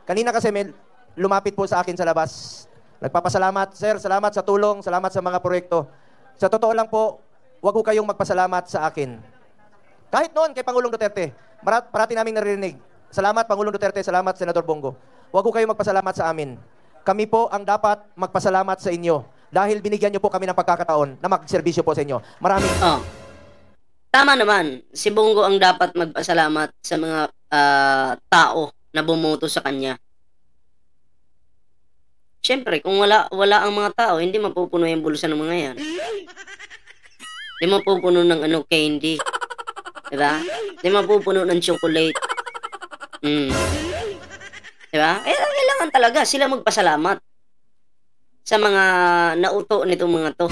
Kanina kasi may lumapit po sa akin sa labas. Nagpapasalamat, sir, salamat sa tulong, salamat sa mga proyekto. Sa totoo lang po, wag ko kayong magpasalamat sa akin. Kahit noon kay Pangulong Duterte, parati naming naririnig. Salamat Pangulong Duterte, salamat Senador Bongo. Wag ko kayong magpasalamat sa amin. Kami po ang dapat magpasalamat sa inyo dahil binigyan niyo po kami ng pagkakataon na magserbisyo po sa inyo. Maraming... Tama naman, si Bongo ang dapat magpasalamat sa mga tao na bumoto sa kanya. Siyempre, kung wala ang mga tao, hindi mapupuno yung bulsa ng mga yan. Hindi mapupuno ng candy. Diba? Hindi mapupuno ng chocolate. Diba? Kailangan talaga sila magpasalamat sa mga nauto nitong mga to.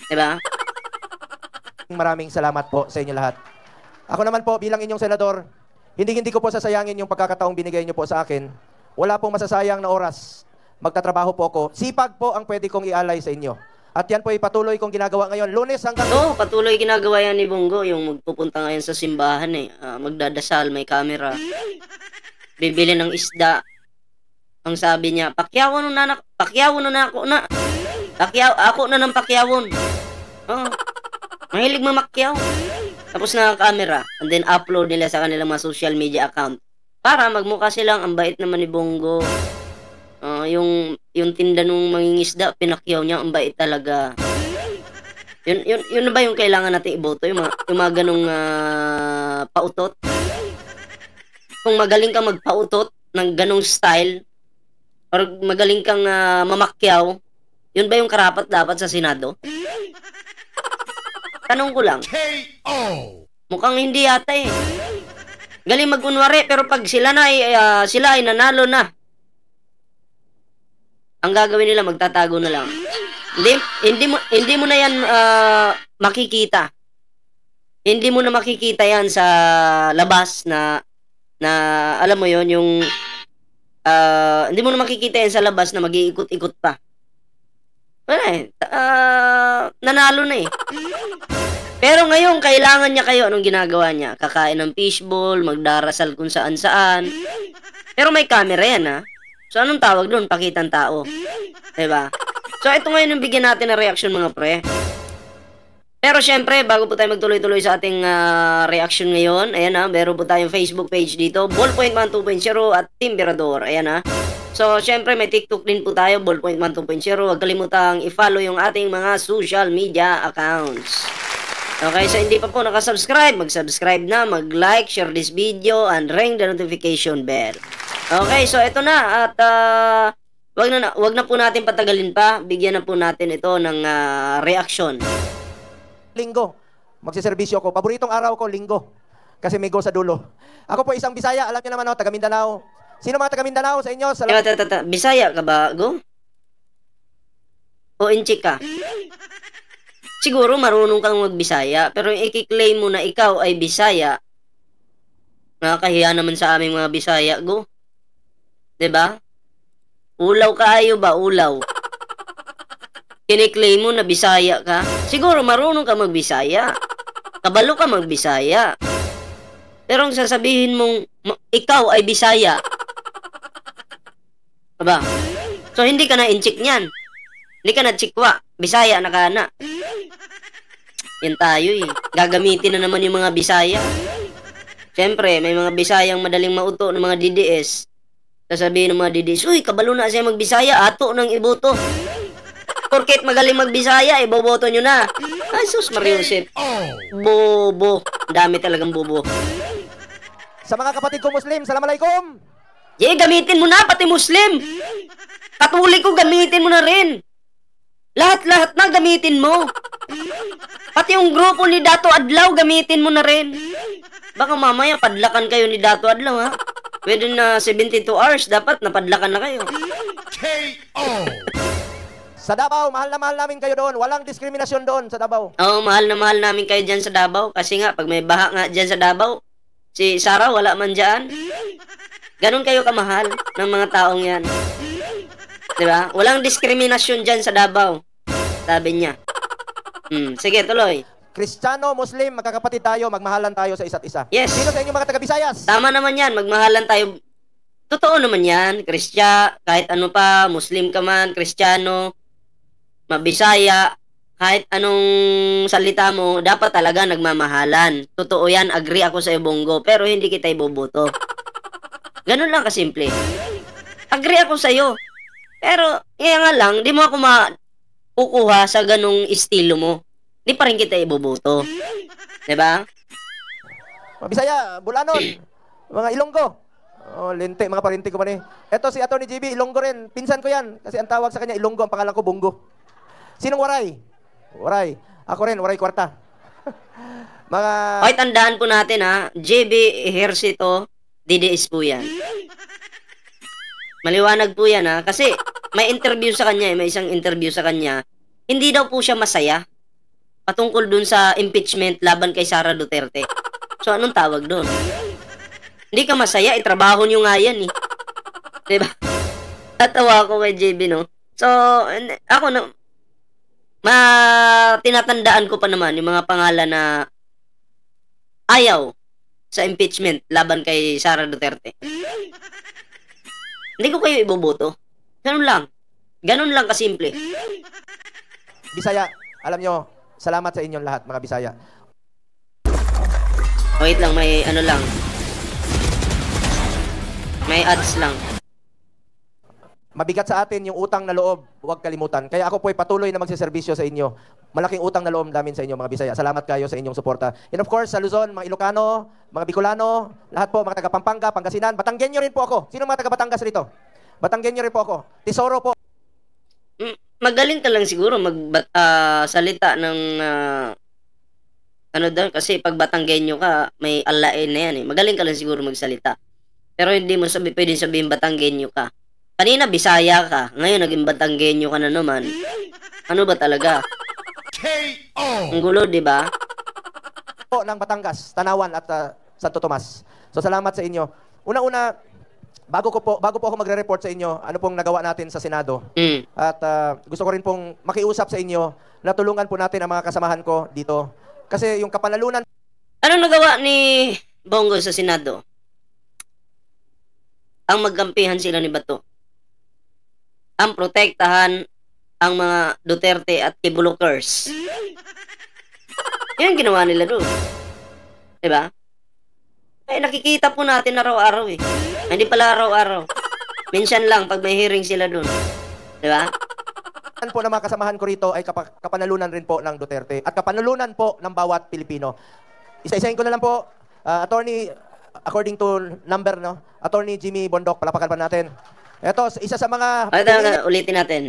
Diba? Maraming salamat po sa inyo lahat. Ako naman po, bilang inyong senador, hindi ko po sasayangin yung pagkakataong binigay niyo po sa akin. Wala pong masasayang na oras. Magtatrabaho po ako. Sipag po ang pwede kong ialay sa inyo. At yan po ay patuloy kong ginagawa ngayon. Lunes hanggang... patuloy ginagawa yan ni Bongo. Yung magpupunta ngayon sa simbahan magdadasal, may camera. Bibili ng isda. Ang sabi niya, pakyawon na ako na. Ako na ng pakyawon. Mahilig mamakyaw. Tapos naka-camera. And then upload nila sa kanilang mga social media account. Para magmukha silang ang bait naman ni Bongo. Yung tinda nung mangingisda, pinakyaw niya, ang bait talaga. Yun na ba yung kailangan natin iboto? Yung mga ganong pautot? Kung magaling kang magpautot ng ganong style, or magaling kang mamakyaw, yun ba yung karapat dapat sa Senado? Tanong ko lang. Mukhang hindi yata eh. Galing magunwari, pero pag sila ay nanalo na, ang gagawin nila, magtatago na lang. Hindi mo na yan makikita. Hindi mo na makikita yan sa labas na alam mo yon yung hindi mo na makikita yan sa labas na mag-iikot-ikot pa. Wala nanalo na eh. Pero ngayon, kailangan niya kayo. Anong ginagawa niya? Kakain ng fishball, magdarasal kung saan-saan. Pero may camera yan So, anong tawag doon? Pakitang tao. Diba? So, ito ngayon yung bigyan natin ng reaction mga pre. Pero syempre, bago po tayo magtuloy-tuloy sa ating reaction ngayon, ayan meron po tayong Facebook page dito, Ballpoint Man 2.0 at Timberador. Ayan So, syempre, may TikTok din po tayo, Ballpoint Man 2.0. Huwag kalimutang i-follow yung ating mga social media accounts. Okay, so hindi pa po nakasubscribe, mag-subscribe na, mag-like, share this video, and ring the notification bell. Okay, so ito na, at wag na po natin patagalin pa, bigyan na po natin ito ng reaction. Linggo, magsiservisyo ko. Paboritong araw ko, linggo. Kasi may go sa dulo. Ako po isang Bisaya, alam niyo naman taga Mindanao. Sino mga taga Mindanao sa inyo? Bisaya ka ba, Go? O inchik ka? Siguro marunong kang magbisaya, pero yung i-claim mo na ikaw ay Bisaya, nakakahiya naman sa aming mga Bisaya, Go. 'Di ba? Ulaw kaayo ba, ulaw? Kiniklaim mo na Bisaya ka? Siguro marunong ka magbisaya. Kabalo ka magbisaya. Pero ang sasabihin mong ikaw ay Bisaya. Aba? So hindi ka na inchik niyan. Hindi ka na chikwa. Bisaya na ka na. Yan tayo eh. Gagamitin na naman yung mga Bisaya. Siyempre, may mga Bisayang madaling mauto ng mga DDS. Sasabihin ng mga DDS, uy, kabalo na siya magbisaya, ato nang iboto. Porket magaling magbisaya, iboboto nyo na. Ay, sus, Mariusip. Bobo. Dami talagang bobo. Sa mga kapatid ko Muslim, Assalamualaikum. Gamitin mo na, pati Muslim. Katolik ko, gamitin mo na rin. Lahat-lahat na gamitin mo. Pati yung grupo ni Dato Adlaw, gamitin mo na rin. Baka mamaya padlakan kayo ni Dato Adlaw, ha? Pwede na 72 hours, dapat napadlakan na kayo. Sa Davao, mahal na mahal namin kayo doon. Walang diskriminasyon doon sa Davao. Oo, mahal na mahal namin kayo dyan sa Davao. Kasi nga, pag may baha nga dyan sa Davao, si Sarah wala man dyan. Ganon kayo kamahal ng mga taong yan. Diba? Walang diskriminasyon dyan sa Davao. Sabi niya. Sige, tuloy. Kristiyano, Muslim, magkakapatid tayo, magmahalan tayo sa isa't isa. Yes. Sino sa inyo mga taga-Visayas? Tama naman yan, magmahalan tayo. Totoo naman yan, kahit ano pa, Muslim ka man, Kristiyano, Mabisaya, kahit anong salita mo, dapat talaga nagmamahalan. Totoo yan, agree ako sa Bongo, pero hindi kita iboboto. Ganun lang kasimple. Agree ako sa'yo. Pero, kaya nga lang, di mo ako kukuha sa ganung estilo mo. Di pa rin kita iboboto. Diba? Mabisaya, Bulanon, mga Ilonggo. Oh, lente, mga parinti ko man eh. Eto si Atty. JB, Ilonggo rin. Pinsan ko yan. Kasi ang tawag sa kanya, Ilonggo. Ang pangalan ko, Bongo. Sinong Waray? Waray. Ako rin, Waray Kwarta. Mga... Okay, tandaan po natin ha. JB Ejercito, DDS po yan. Maliwanag po yan ha. Kasi may interview sa kanya may isang interview sa kanya. Hindi daw po siya masaya patungkol dun sa impeachment laban kay Sara Duterte. So, anong tawag dun? Hindi ka masaya, trabaho nyo nga yan eh. Diba? Tatawa ako kay JB, no? So, ako na, tinatandaan ko pa naman yung mga pangalan na ayaw sa impeachment laban kay Sara Duterte. Hindi ko kayo iboboto. Ganun lang. Ganun lang kasimple. Bisaya, alam nyo, salamat sa inyong lahat, mga Bisaya. Wait lang, may ano lang. May ads lang. Mabigat sa atin yung utang na loob, huwag kalimutan. Kaya ako po ay patuloy na magsiservisyo sa inyo. Malaking utang na loob namin sa inyo, mga Bisaya. Salamat kayo sa inyong suporta. And of course, sa Luzon, mga Ilocano, mga Bicolano, lahat po, mga taga Pampanga, Pangasinan, Batanggenyo rin po ako. Sino mga taga Batangas rito? Batanggenyo rin po ako. Tesoro po. Magaling ka lang siguro salita ng ano daw, kasi pag Batanggenyo ka, may alain na yan eh. Magaling ka lang siguro magsalita. Pero hindi mo pwedeng sabihin Batanggenyo ka. Kanina Bisaya ka, ngayon naging Batanggenyo ka na naman. Ano ba talaga? Ang gulo, di ba? Po ng Batangas, Tanawan at Santo Tomas. So salamat sa inyo. Una-una, bago po ako magre-report sa inyo, ano pong nagawa natin sa Senado. At gusto ko rin pong makiusap sa inyo na tulungan po natin ang mga kasamahan ko dito. Kasi yung kapanalunan... Anong nagawa ni Bongo sa Senado? Ang magkampihan sila ni Bato. Ang protektahan ang mga Duterte at Kibulokers. Yan ang ginawa nila doon. Diba? Eh, nakikita po natin araw-araw eh. Hindi pala araw-araw. Minsan lang pag may hearing sila doon. Diba? Ang po ng mga kasamahan ko rito ay kapanalunan rin po ng Duterte at kapanalunan po ng bawat Pilipino. Isa-isahin ko na lang po, attorney, according to number, no? Attorney Jimmy Bondok, palapakan pa natin. Ito, isa sa mga... ulitin natin.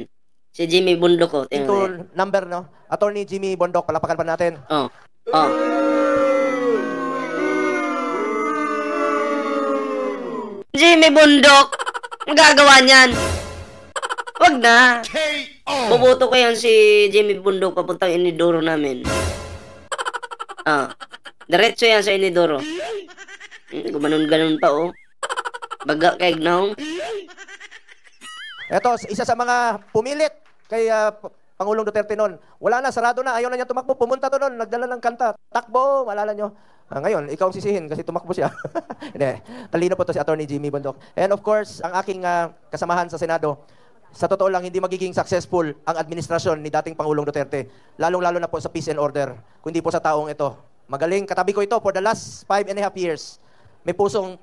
Si Jimmy Bondok ko. To number, no? Attorney Jimmy Bondok, palapakan pa natin. Oh. Jimmy Bondok, ang gagawa niyan? Wag na. Boboto ko yan si Jimmy Bundok papuntang Inidoro namin. Diretso yan sa Inidoro. Gumanon-ganon pa oh. Baga kay Gnong. Ito, isa sa mga pumilit kay Pangulong Duterte noon. Wala na, sarado na, ayaw na niya tumakbo. Pumunta to noon, nagdala ng kanta. Takbo, malala nyo. Ngayon, ikaw ang sisihin kasi tumakbo siya. Hindi, talino po to si Attorney Jimmy Bundok. And of course, ang aking kasamahan sa Senado, sa totoo lang, hindi magiging successful ang administrasyon ni dating Pangulong Duterte. Lalong-lalo na po sa peace and order, kundi po sa taong ito. Magaling, katabi ko ito for the last 5.5 years. May pusong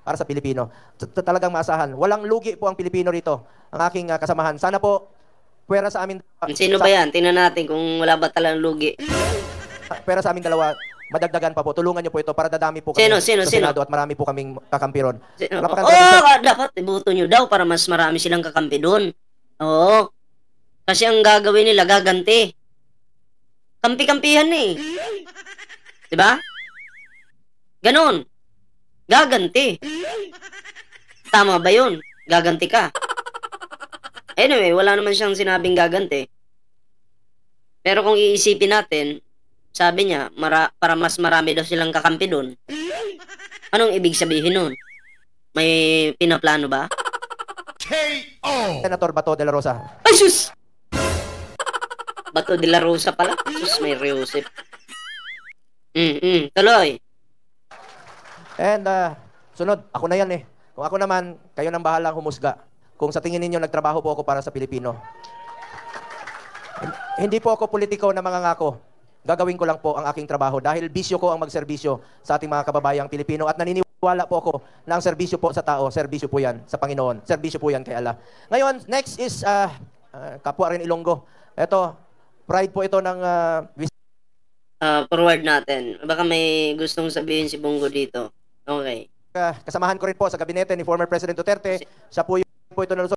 para sa Pilipino. Talagang maasahan. Walang lugi po ang Pilipino rito, ang aking kasamahan. Sana po, pwera sa amin... Sino ba yan? Tingnan natin kung wala ba talagang lugi. Pwera sa amin dalawa, madagdagan pa po. Tulungan niyo po ito para dadami po kami sino? sa Senado at marami po kaming kakampi ron. Dapat ibuto nyo daw para mas marami silang kakampi doon. Oo. Kasi ang gagawin nila, gaganti. Kampi-kampihan eh. Diba? Ganon. Gaganti. Tama ba yun? Gaganti ka. Anyway, wala naman siyang sinabing gaganti. Pero kung iisipin natin, sabi niya, para mas marami daw silang kakampi doon. Anong ibig sabihin nun? May pinaplano ba? K.O. Senator Bato de la Rosa. Ay, sus! Bato de la Rosa pala. Sus, may Reusip. Tuloy. And, sunod, ako na yan eh. Kung ako naman, kayo nang bahalang humusga. Kung sa tingin ninyo nagtrabaho po ako para sa Pilipino. Hindi po ako politiko na mangangako. Gagawin ko lang po ang aking trabaho dahil bisyo ko ang magserbisyo sa ating mga kababayang Pilipino at naniniwala po ako na ang serbisyo po sa tao, serbisyo po yan sa Panginoon, serbisyo po yan kay Allah. Ngayon, next is kapwa rin Ilonggo. Ito, pride po ito ng Forward natin. Baka may gustong sabihin si Bongo dito. Okay. kasamahan ko rin po sa gabinete ni former President Duterte. Siya po ito na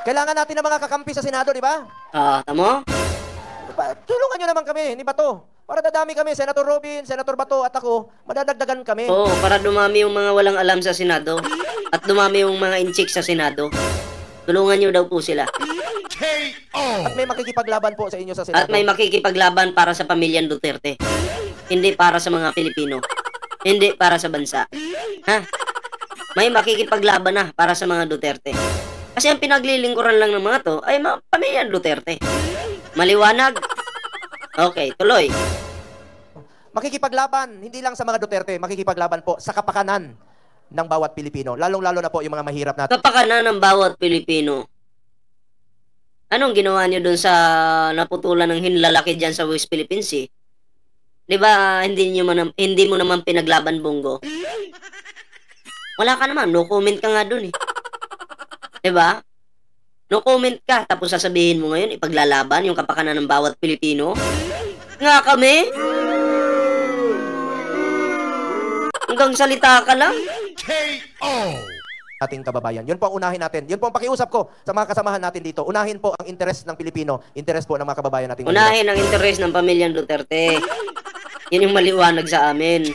kailangan natin ng mga kakampi sa Senado, di ba? Tamo? Tulungan nyo naman kami, ni Bato. Para dadami kami, Senator Robin, Senator Bato at ako, madadagdagan kami. Oo, para dumami yung mga walang alam sa Senado. At dumami yung mga inchik sa Senado. Tulungan nyo daw po sila. At may makikipaglaban po sa inyo sa Senado. At may makikipaglaban para sa pamilyang Duterte. Hindi para sa mga Pilipino. Hindi para sa bansa. Ha? May makikipaglaban na para sa mga Duterte. Kasi ang pinaglilingkuran lang ng mga to ay mga pamilyang Duterte. Maliwanag? Okay, tuloy. Makikipaglaban, hindi lang sa mga Duterte, makikipaglaban po sa kapakanan ng bawat Pilipino. Lalong-lalo na po yung mga mahirap natin. Kapakanan ng bawat Pilipino. Anong ginawa niyo dun sa naputulan ng hinlalaki dyan sa West Philippine Sea? Di ba hindi mo naman pinaglaban, Bongo? Wala ka naman, no comment ka nga dun eh. Di ba? No comment ka, tapos sasabihin mo ngayon, ipaglalaban yung kapakanan ng bawat Pilipino? Nga kami? Hanggang salita ka lang? Ating kababayan. Yun po ang unahin natin. Yun po ang pakiusap ko sa mga kasamahan natin dito. Unahin po ang interes ng Pilipino, interes po ng mga kababayan natin. Unahin ang interes ng pamilyang Duterte. Yun yung maliwanag sa amin.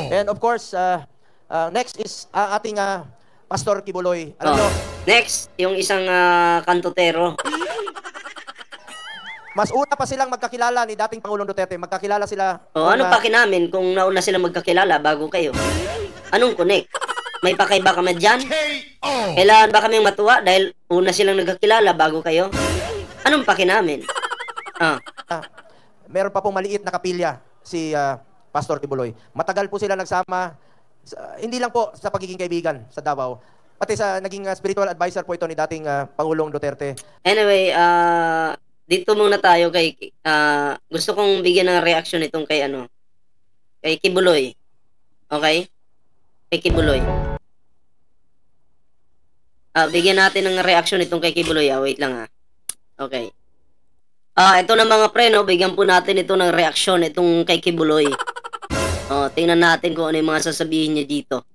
And of course, next is ating Pastor Kibuloy. Alam nyo, next, yung isang kantotero. mas una pa silang magkakilala ni dating Pangulong Duterte. Magkakilala sila. Ano pa kinamin kung nauna sila magkakilala bago kayo? Anong connect? May pakaiba kami dyan? Kailangan ba kaming matuwa dahil una silang nagkakilala bago kayo? Anong pakinamin? Meron pa pong maliit na kapilya si Pastor Kibuloy. Matagal po sila nagsama. Hindi lang po sa pagiging kaibigan sa Davao. Pati sa naging spiritual advisor po ito ni dating Pangulong Duterte. Anyway, dito muna tayo kay gusto kong bigyan ng reaction itong kay kay Kibuloy. Okay? Kay Kibuloy. Bigyan natin ng reaction itong kay Kibuloy. Wait lang Okay. Ito na mga pre, no? Bigyan po natin ito ng reaksyon itong kay Kibuloy. Tingnan natin kung ano yung mga sasabihin niya dito.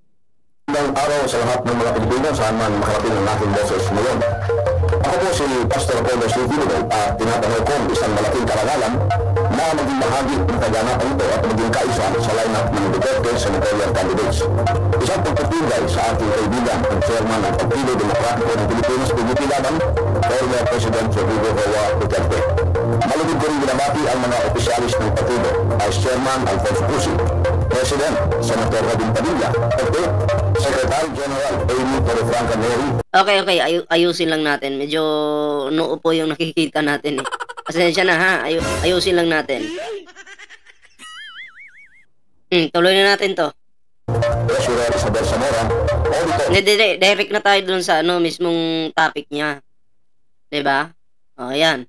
Magandang araw sa lahat ng mga Pilipino saan man makarating ang aking boses ngayon. Ako po si Pastor Apollo C. Kibuloy at tinatanong ko isang malaking karangalan na maging bahagi ng kaganapan ito at maging kaisa sa lineup ng Duterte senatorial candidates. Isang pagpapinday sa aking kaibigan ang chairman ng Partido Demokratiko ng Pilipinas, PDP Laban, former President Rodrigo Roa Duterte. Malugod ko rin binabati ang mga opisyalis ng partido, Vice Chairman Alfonso Cusi, President Senator Robin Padilla, at Secretary General Amy Torrefranca Neri. Okay, ayusin lang natin. Medyo noo po yung nakikita natin eh. Pasensya na ha, ayusin lang natin. Tuloy na natin to. Treasurer Isabel Zamora, Auditor. Direct na tayo dun sa mismong topic niya. Diba? Ayan.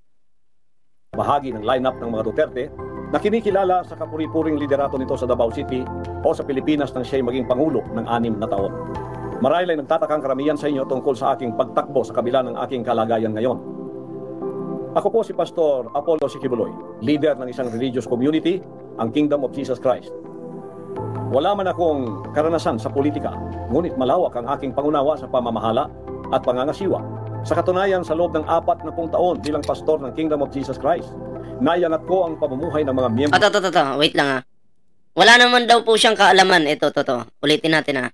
Bahagi ng lineup ng mga Duterte na kinikilala sa kapuri-puring liderato nito sa Davao City o sa Pilipinas nang siya'y maging Pangulo ng 6 na taon. Marahil ay nagtatakang karamihan sa inyo tungkol sa aking pagtakbo sa kabila ng aking kalagayan ngayon. Ako po si Pastor Apollo C. Kibuloy, leader ng isang religious community, ang Kingdom of Jesus Christ. Wala man akong karanasan sa politika, ngunit malawak ang aking pangunawa sa pamamahala at pangangasiwa. Sa katunayan, sa loob ng 40 taon bilang pastor ng Kingdom of Jesus Christ, nayanat ko ang pamumuhay ng mga miyembro. Wait lang Wala naman daw po siyang kaalaman. Ito. Ulitin natin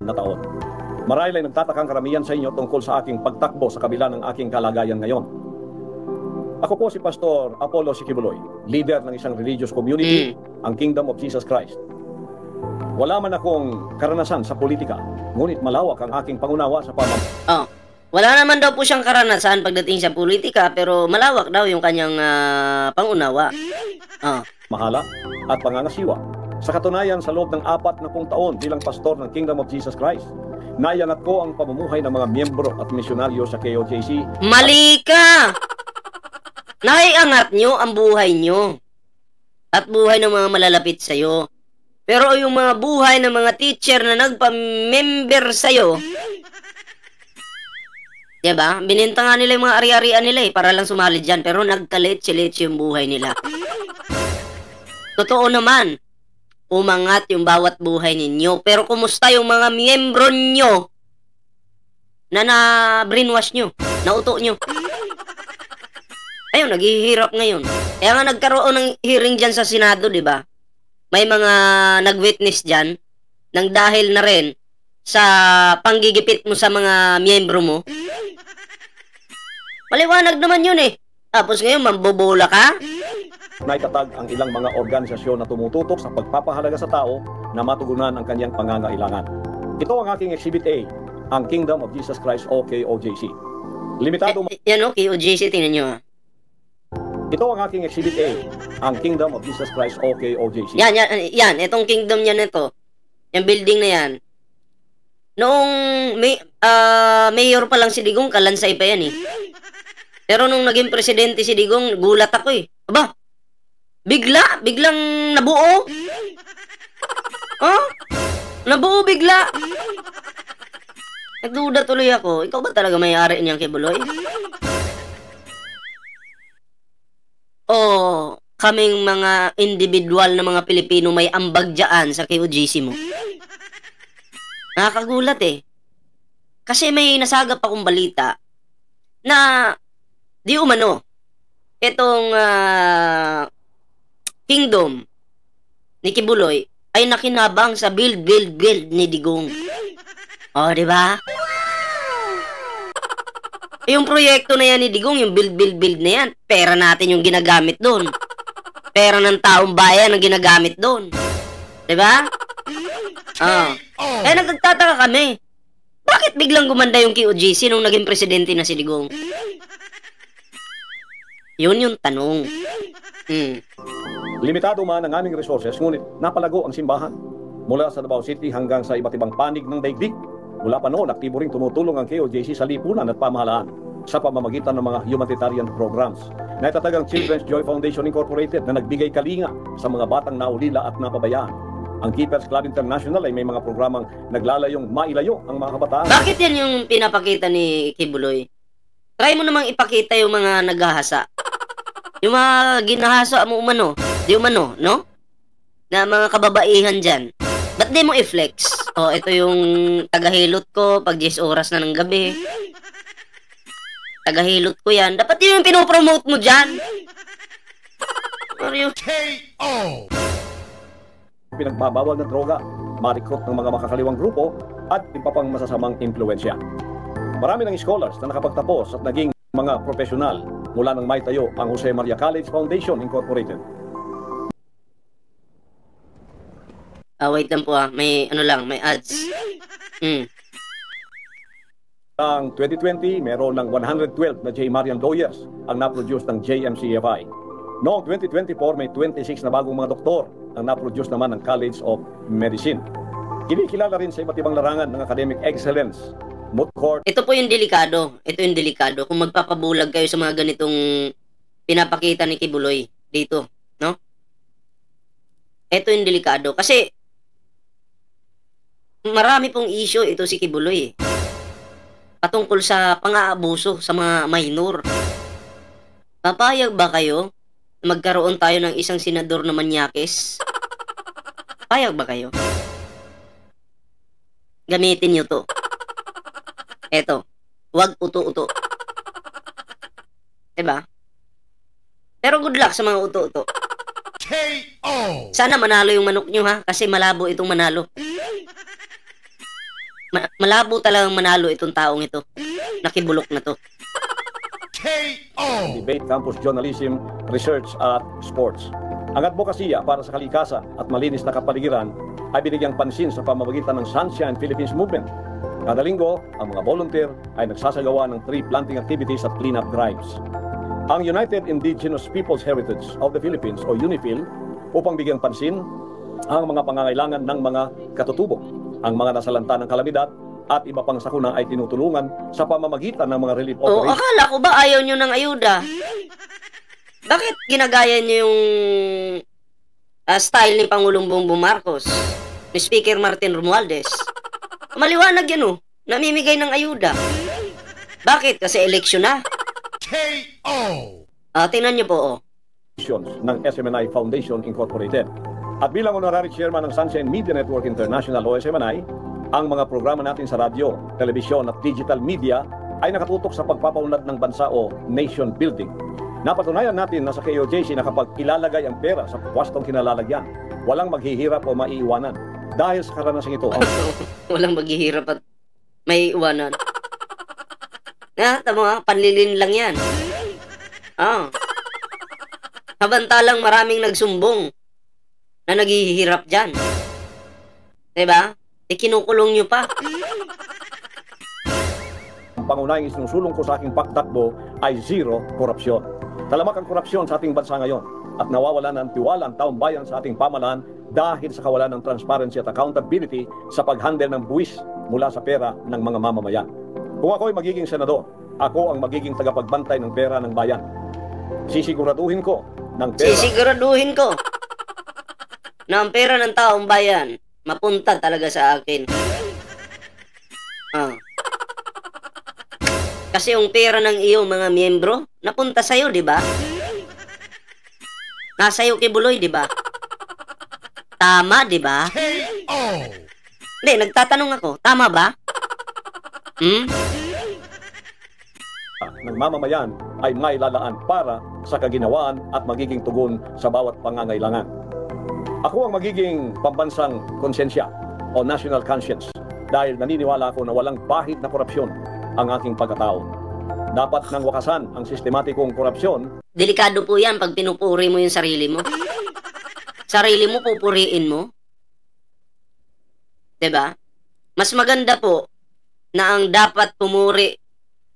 na taon. Marahil ay nagtatakang karamihan sa inyo tungkol sa aking pagtakbo sa kabila ng aking kalagayan ngayon. Ako po si Pastor Apollo C. Kibuloy, leader ng isang religious community, ang Kingdom of Jesus Christ. Wala man akong karanasan sa politika, ngunit malawak ang aking pangunawa sa pamamahala. Wala naman daw po siyang karanasan pagdating sa politika, pero malawak daw yung kanyang pangunawa. mahala at pangangasiwa. Sa katunayan, sa loob ng 40 taon bilang pastor ng Kingdom of Jesus Christ, naiangat ko ang pamumuhay ng mga miyembro at misyonaryo sa KOJC. Mali ka! Naiangat nyo ang buhay nyo at buhay ng mga malalapit sa'yo. Pero yung mga buhay ng mga teacher na nagpa-member sa'yo, diba? Bininta nga nila yung mga ari-arian nila para lang sumali dyan. Pero nagkalit-silit yung buhay nila. Totoo naman, umangat yung bawat buhay ninyo. Pero kumusta yung mga miyembro nyo na na-brainwash nyo, nauto nyo? Ayun, naghihirap ngayon. Kaya nga nagkaroon ng hearing dyan sa Senado, di ba? May mga nag-witness dyan nang dahil na rin sa panggigipit mo sa mga miyembro mo. Maliwanag naman yun eh. Tapos ngayon, mambobola ka? Naitatag ang ilang mga organisasyon na tumututok sa pagpapahalaga sa tao na matugunan ang kanyang pangangailangan. Ito ang aking Exhibit A, ang Kingdom of Jesus Christ o KOJC. Limitado Yan o, KOJC, tingnan nyo ha. Ito ang aking Exhibit A, ang Kingdom of Jesus Christ o KOJC. Yan, itong kingdom niya nito. Yung building na yan. Noong mayor pa lang si Digong, kalansay pa yan eh. Pero nung naging presidente si Digong, gulat ako eh. Aba, biglang nabuo. Nabuo bigla. Nagduda tuloy ako. Ikaw ba talaga may-ari niyang Kibuloy? Kaming mga individual na mga Pilipino may ambag dyan sa KOJC mo. Nakakagulat eh. Kasi may nasagap akong balita na di umano itong kingdom ni Kibuloy ay nakinabang sa build ni Digong. Di ba? Yung proyekto na yan ni Digong, yung build na yan, pera natin yung ginagamit doon. Pera ng taong bayan ang ginagamit doon. Di ba? Nagtataka kami. Bakit biglang gumanda yung KOJC nung naging presidente na si Digong? Yun yung tanong. Limitado man ang aming resources, ngunit napalago ang simbahan. Mula sa Davao City hanggang sa iba't ibang panig ng daigdig. Mula pa noon, aktibo ring tumutulong ang KOJC sa lipunan at pamahalaan sa pamamagitan ng mga humanitarian programs. Naitatag ang Children's Joy Foundation Incorporated na nagbigay kalinga sa mga batang naulila at napabayaan. Ang Keepers Club International ay may mga programang naglalayong mailayo ang mga kabataan. Bakit yan yung pinapakita ni Kibuloy? Try mo namang ipakita yung mga naghahasa. Yung mga ginahasa mo umano, di umano, no? Na mga kababaihan dyan. Ba't di mo i-flex? Ito yung tagahilot ko pag 10 oras na ng gabi. Tagahilot ko yan. Dapat yun yung pinopromote mo dyan. KO! Pinagbabawal ng droga, ma-recruit ng mga makakaliwang grupo, at iba pang masasamang impluensya. Marami ng scholars na nakapagtapos at naging mga profesional mula nang maitayo ang Jose Maria College Foundation Incorporated. Wait lang po may may ads. Ang 2020, meron ng 112 na J. Marian lawyers ang na-produce ng JMCFI. Noong 2024, may 26 na bagong mga doktor ang na-produce naman ng College of Medicine. Kinikilala rin sa iba't ibang larangan ng academic excellence. Moot court. Ito po yung delikado. Ito yung delikado. Kung magpapabulag kayo sa mga ganitong pinapakita ni Kibuloy dito, no? Ito yung delikado. Kasi marami pong issue ito si Kibuloy patungkol sa pang-aabuso sa mga minor. Papayag ba kayo na magkaroon tayo ng isang senador na manyakis? Payag ba kayo? Gamitin nyo to. Eto, wag uto-uto. Diba? Pero good luck sa mga uto-uto. KO! Sana manalo yung manok nyo ha, kasi malabo itong manalo. Malabo talagang manalo itong taong ito. Nakibulok na to. KO! Debate, campus journalism, research at sports. Ang advokasya para sa kalikasan at malinis na kapaligiran ay binigyang pansin sa pamamagitan ng Sunshine Philippines Movement. Kada linggo, ang mga volunteer ay nagsasagawa ng tree planting activities at cleanup drives. Ang United Indigenous Peoples Heritage of the Philippines o UNIFIL upang bigyang pansin ang mga pangangailangan ng mga katutubo. Ang mga nasalanta ng kalamidad at iba pang sakuna ay tinutulungan sa pamamagitan ng mga relief O, operations. akala ko ba ayaw nyo ng ayuda? Bakit ginagaya nyo yung style ni Pangulong Bongbong Marcos, ni Speaker Martin Romualdez? Maliwanag yan oh, namimigay ng ayuda. Bakit? Kasi eleksyon na. KO. Tingnan nyo po oh. ng SMNI Foundation Incorporated. At bilang honorary chairman ng Sunshine Media Network International o SMNI, ang mga programa natin sa radyo, telebisyon at digital media ay nakatutok sa pagpapaunlad ng bansa o nation building. Napatunayan natin na sa KOJC na kapag ilalagay ang pera sa pwestong kinalalagyan, walang maghihirap o maiiwanan. Dahil sa karanasang ito, Walang maghihirap at may iwanan. Tama, panlilin lang yan. Samantalang maraming nagsumbong na naghihirap dyan. Diba? Kinukulong nyo pa. ang pangunahing isinusulong ko sa aking pagtakbo ay zero korupsyon. Talamak ang korupsyon sa ating bansa ngayon at nawawala ng tiwala ang taong bayan sa ating pamahalaan dahil sa kawalan ng transparency at accountability sa pag-handle ng buwis mula sa pera ng mga mamamayan. Kung ako ay magiging senador, ako ang magiging tagapagbantay ng pera ng bayan. Sisiguraduhin ko na ang pera ng taong bayan mapunta talaga sa akin. Kasi yung pera ng iyong mga miyembro napunta sa'yo, di ba? Nasa iyo Kibuloy, di ba? Tama, di ba? Hindi, nagtatanong ako, tama ba? Ng mamamayan ay mailalaan para sa kaginawaan at magiging tugon sa bawat pangangailangan. Ako ang magiging pambansang konsensya o national conscience dahil naniniwala ako na walang pahit na korupsyon ang aking pagkatao. Dapat nang wakasan ang sistematikong korupsyon. Delikado po yan pag pinupuri mo yung sarili mo. Sarili mo, pupuriin mo. Diba? Mas maganda po na ang dapat pumuri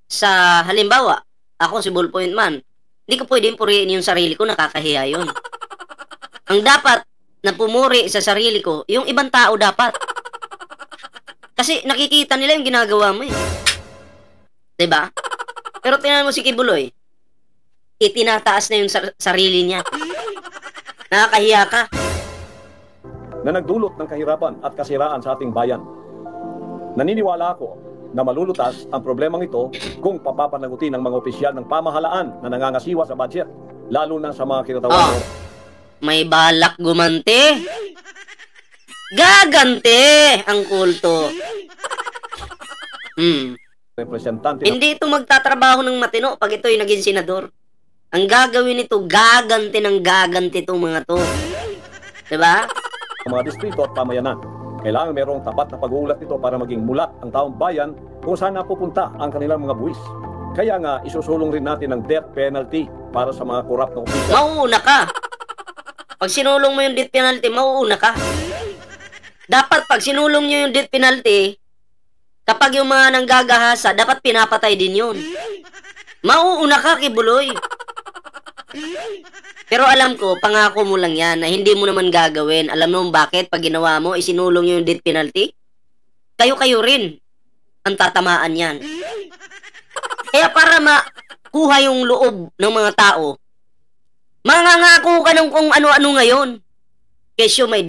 sa halimbawa, ako si Ballpoint Man, hindi ko pwedeng puriin yung sarili ko, nakakahiya yun. Ang dapat na pumuri sa sarili ko, yung ibang tao dapat. Kasi nakikita nila yung ginagawa mo eh. Diba? Pero tingnan mo si Kibuloy, itinataas na yung sarili niya. Nakakahiya ka. Na nagdulot ng kahirapan at kasiraan sa ating bayan. Naniniwala ako na malulutas ang problemang ito kung papapanagutin ng mga opisyal ng pamahalaan na nangangasiwa sa budget, lalo na sa mga kinatawag. May balak gumante. Gagante ang kulto. Representante. Hindi ito magtatrabaho ng matino pag ito'y naging senador. Ang gagawin nito, gaganti ng gaganti itong mga to. Diba? Ang mga distrito at pamayanan, kailangan merong tapat na pag-uulat nito para maging mulat ang taong bayan kung saan napupunta ang kanilang mga buwis. Kaya nga, isusulong rin natin ang death penalty para sa mga korap na opisyal. Mauuna ka! Pag sinulong mo yung death penalty, mauuna ka. Dapat pag sinulong nyo yung death penalty, kapag yung mga nanggagahasa, dapat pinapatay din yun. Mauuna ka, Kibuloy. Pero alam ko, pangako mo lang yan na hindi mo naman gagawin. Alam mo bakit? Pag ginawa mo, isinulong yung death penalty, kayo-kayo rin ang tatamaan yan. Kaya para makuha yung loob ng mga tao, mangangako ka ng kung ano-ano ngayon. Kesyo may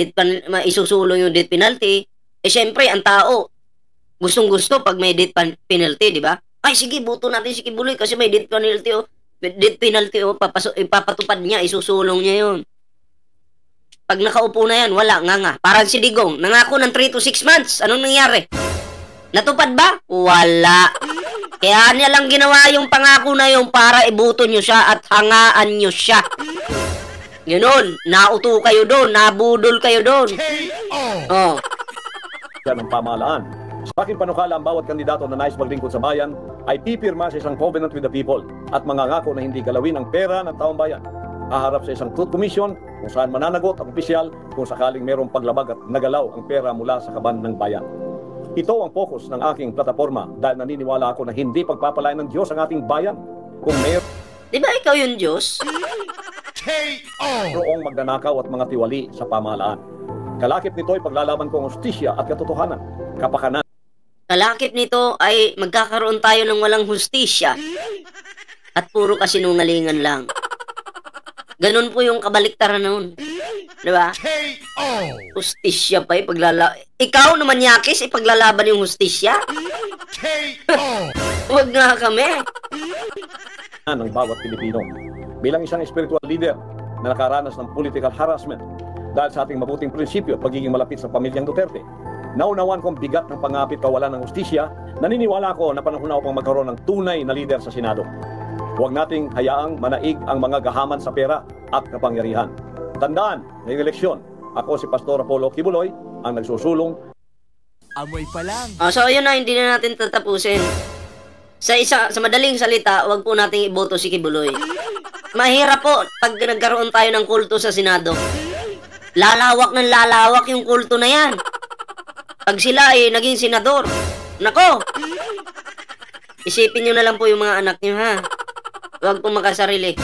isusulong yung death penalty, syempre ang tao, gustong-gusto pag may death penalty, di ba? Ay, sige, buto natin si Kibuloy kasi may death penalty, ipapatupad niya, isusulong niya yun. Pag nakaupo na yan, wala, nga. Parang si Digong, nangako ng 3 to 6 months. Anong nangyari? Natupad ba? Wala. Kaya niya lang ginawa yung pangako na yung para ibuto nyo siya at hangaan nyo siya. Ganun, nauto kayo doon, nabudol kayo doon. Yan ang pamahalaan. Sa aking panukala, ang bawat kandidato na nais maglingkod sa bayan ay pipirma sa isang covenant with the people at mangangako na hindi galawin ang pera ng taong bayan. Haharap sa isang truth commission kung saan mananagot ang opisyal kung sakaling merong paglabag at nagalaw ang pera mula sa kaban ng bayan. Ito ang focus ng aking plataforma dahil naniniwala ako na hindi pagpapalain ng Diyos ang ating bayan. Kung di ba ikaw yung Diyos? KO. Roong magnanakaw at mga tiwali sa pamahalaan. Kalakip nito ay paglalaban ko ang hustisya at katotohanan, kapakanan. Kalakip nito ay magkakaroon tayo ng walang hustisya at puro kasinungalingan lang. Ganun po yung kabaliktaran noon. Di ba? KO. Hustisya pa Ikaw naman, Yakis, ipaglalaban yung hustisya? KO. Huwag nga kami. Ng bawat Pilipino. Bilang isang spiritual leader na nakaranas ng political harassment dahil sa ating mabuting prinsipyo at pagiging malapit sa pamilyang Duterte, naunawan kong bigat ng pangapit kawalan ng hustisya, naniniwala ko na panahon na upang magkaroon ng tunay na leader sa Senado. Huwag nating hayaang manaig ang mga gahaman sa pera at kapangyarihan. Tandaan, ngayong eleksyon, ako si Pastor Apollo Kibuloy, ang nagsusulong. Amoy pa lang. So ayun na, hindi na natin tatapusin. Sa madaling salita, wag po nating iboto si Kibuloy. Mahirap po pag nagkaroon tayo ng kulto sa Senado. Lalawak ng lalawak yung kulto na yan. Pag sila ay naging senador, nako, isipin nyo na lang po yung mga anak nyo, ha. Huwag po makasarili.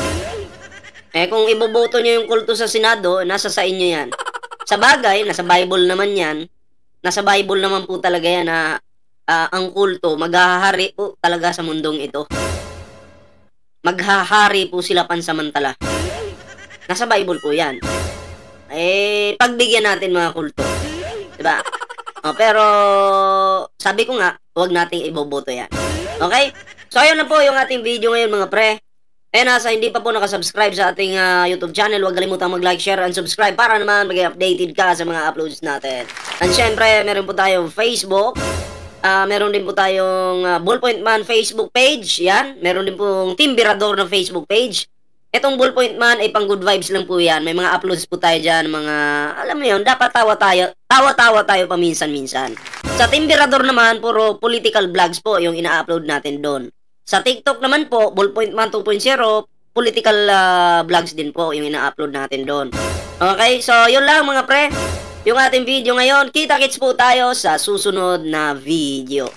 Kung iboboto nyo yung kulto sa Senado, nasa sa inyo yan. Sa bagay, nasa Bible naman yan. Nasa Bible naman po talaga yan na ang kulto, maghahari po talaga sa mundong ito. Maghahari po sila pansamantala. Nasa Bible po yan. Pagbigyan natin mga kulto. Diba? Pero, sabi ko nga, huwag nating iboboto yan. Okay? So, ayun na po yung ating video ngayon mga pre. Sa hindi pa po nakasubscribe sa ating YouTube channel, huwag kalimutang mag-like, share, and subscribe para naman maging updated ka sa mga uploads natin. And syempre, meron po tayong Facebook. Meron din po tayong Ballpoint Man Facebook page. Yan. Meron din pong Timbirador na Facebook page. Itong Ballpoint Man ay pang good vibes lang po yan. May mga uploads po tayo dyan. Mga, alam mo yun, dapat tawa-tawa tayo paminsan-minsan. Sa Timbirador naman, puro political vlogs po yung ina-upload natin doon. Sa TikTok naman po, Ballpoint Man 2.0, political vlogs din po yung ina-upload natin doon. Okay, so yun lang mga pre. Yung ating video ngayon, kita-kits po tayo sa susunod na video.